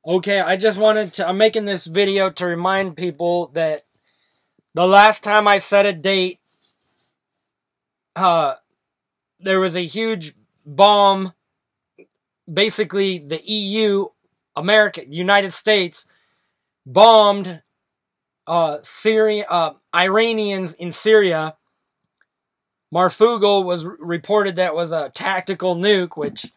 Okay, I just wanted to, I'm making this video to remind people that the last time I set a date, uh, there was a huge bomb. Basically, the EU, America, United States, bombed, Iranians in Syria. Marfugel was reported that was a tactical nuke, which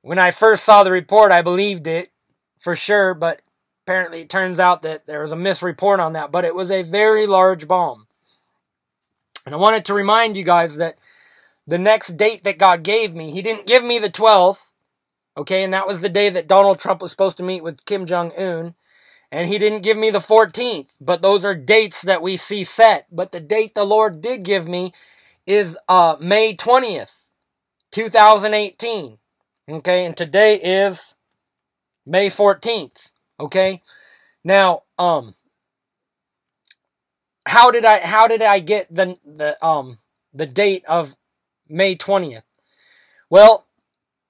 when I first saw the report, I believed it for sure, but apparently it turns out that there was a misreport on that, but it was a very large bomb. And I wanted to remind you guys that the next date that God gave me, He didn't give me the 12th, okay, and that was the day that Donald Trump was supposed to meet with Kim Jong-un, and He didn't give me the 14th, but those are dates that we see set. But the date the Lord did give me is May 20th, 2018, okay, and today is May 14th, okay? Now, how did I get the date of May 20th? Well,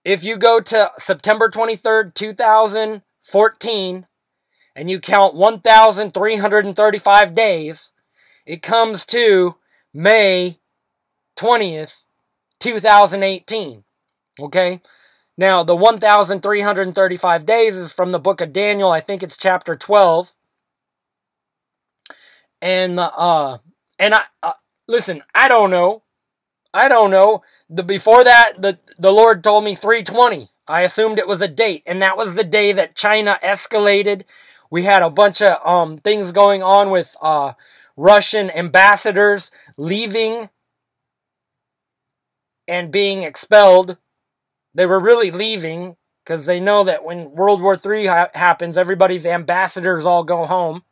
if you go to September 23rd, 2014, and you count 1,335 days, it comes to May 20th, 2018. Okay? Now, the 1,335 days is from the book of Daniel. I think it's chapter 12. And listen, I don't know. Before that, the Lord told me 320. I assumed it was a date, and that was the day that China escalated. We had a bunch of things going on with Russian ambassadors leaving and being expelled. They were really leaving because they know that when World War III happens, everybody's ambassadors all go home.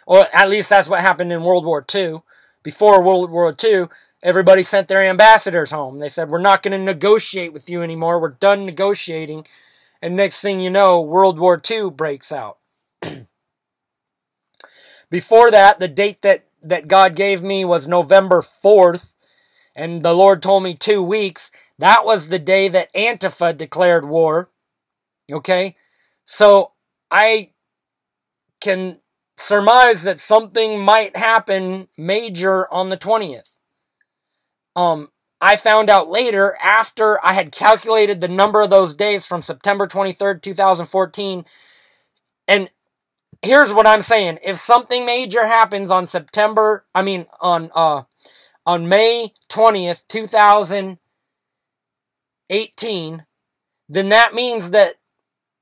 Or at least that's what happened in World War II. Before World War II, everybody sent their ambassadors home. They said, we're not going to negotiate with you anymore. We're done negotiating. And next thing you know, World War II breaks out. Before that, the date that God gave me was November 4th. And the Lord told me 2 weeks. That was the day that Antifa declared war. Okay? So I can surmise that something might happen major on the 20th. I found out later, after I had calculated the number of those days from September 23rd, 2014, and here's what I'm saying. If something major happens on May 20th, 2018, then that means that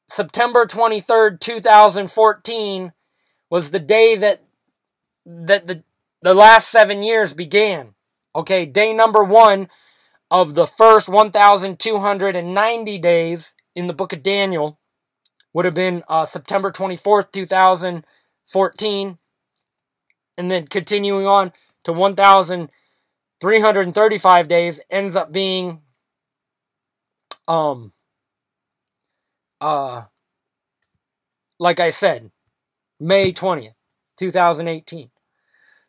September 23rd, 2014 was the day that the last 7 years began. Okay, day number 1 of the first 1,290 days in the book of Daniel would have been September 24th, 2014. And then continuing on to 1,335 days ends up being like I said, May 20th, 2018.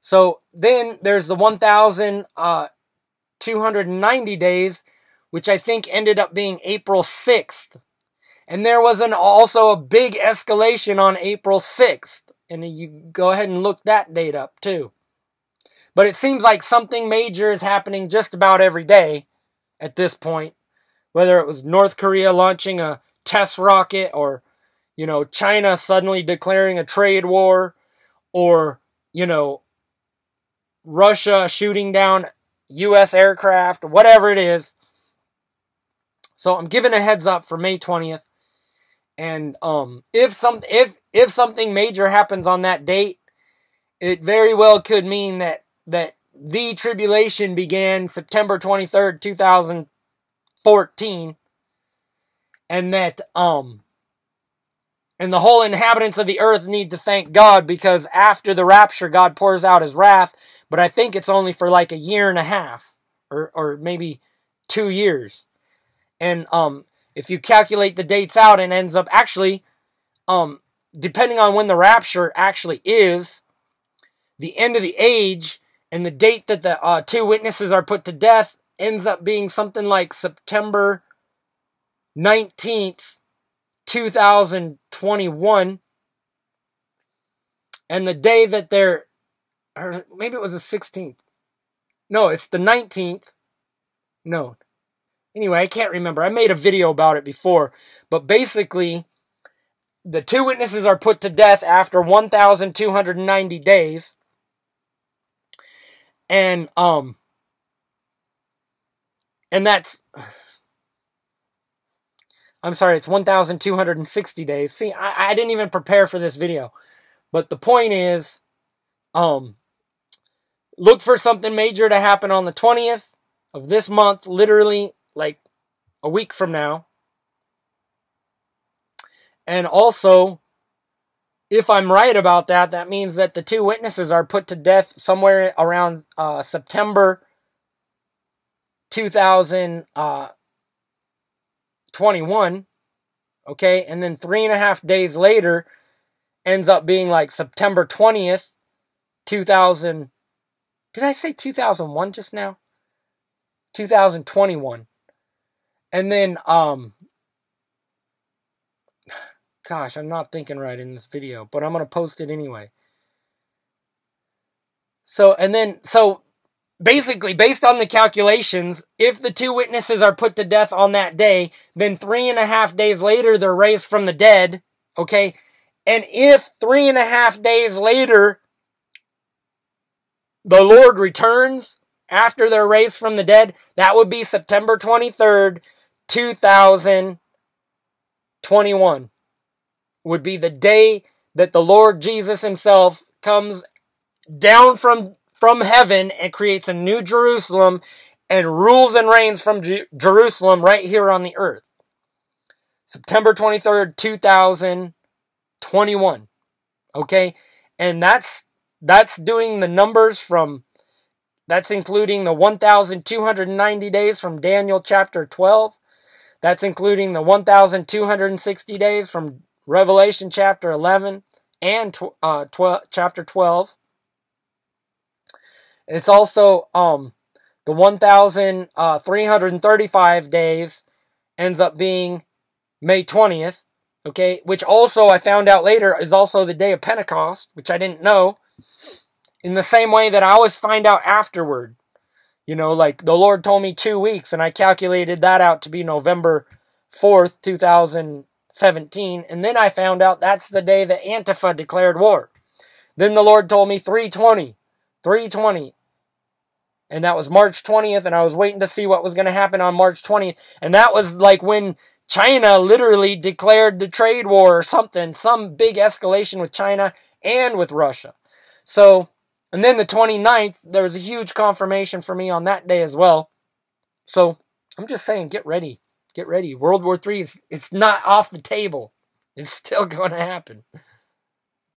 So then there's the 1,290 days, which I think ended up being April 6th. And there was also a big escalation on April 6th. And you go ahead and look that date up too. But it seems like something major is happening just about every day at this point. Whether it was North Korea launching a test rocket, or, China suddenly declaring a trade war, or, Russia shooting down U.S. aircraft, whatever it is. So I'm giving a heads up for May 20th. And if something major happens on that date, it very well could mean that the tribulation began September 23rd, 2014, and that and the whole inhabitants of the earth need to thank God, because after the rapture, God pours out His wrath. But I think it's only for like a year and a half, or maybe 2 years. And if you calculate the dates out, it ends up actually, depending on when the rapture actually is, the end of the age and the date that the 2 witnesses are put to death ends up being something like September 19th, 2021. And the day that they're, or maybe it was the 16th. No, it's the 19th. No. Anyway, I can't remember. I made a video about it before. But basically, the two witnesses are put to death after 1,290 days. And that's, I'm sorry, it's 1,260 days. See, I didn't even prepare for this video. But the point is, look for something major to happen on the 20th of this month, literally like a week from now. And also, if I'm right about that, that means that the two witnesses are put to death somewhere around September 2021. Okay, and then 3.5 days later ends up being like September 20th, 2000. Did I say 2001 just now? 2021. And then, gosh, I'm not thinking right in this video, but I'm going to post it anyway. So basically, based on the calculations, if the two witnesses are put to death on that day, then 3.5 days later, they're raised from the dead, okay? And if 3.5 days later, the Lord returns after they're raised from the dead, that would be September 23rd, 2021. Would be the day that the Lord Jesus himself comes down from heaven and creates a new Jerusalem and rules and reigns from Jerusalem right here on the earth. September 23rd, 2021. Okay? And that's doing the numbers from, that's including the 1,290 days from Daniel chapter 12. That's including the 1,260 days from Revelation chapter 11 and chapter 12. It's also the 1,335 days ends up being May 20th, okay, which also I found out later is also the day of Pentecost, which I didn't know, in the same way that I always find out afterward. You know, like the Lord told me 2 weeks, and I calculated that out to be November 4th, 2017, and then I found out that's the day that Antifa declared war. Then the Lord told me 320, and that was March 20th, and I was waiting to see what was going to happen on March 20th, and that was like when China literally declared the trade war or something, some big escalation with China and with Russia. So, and then the 29th, there was a huge confirmation for me on that day as well. So, I'm just saying, get ready. Get ready. World War III, it's not off the table. It's still going to happen.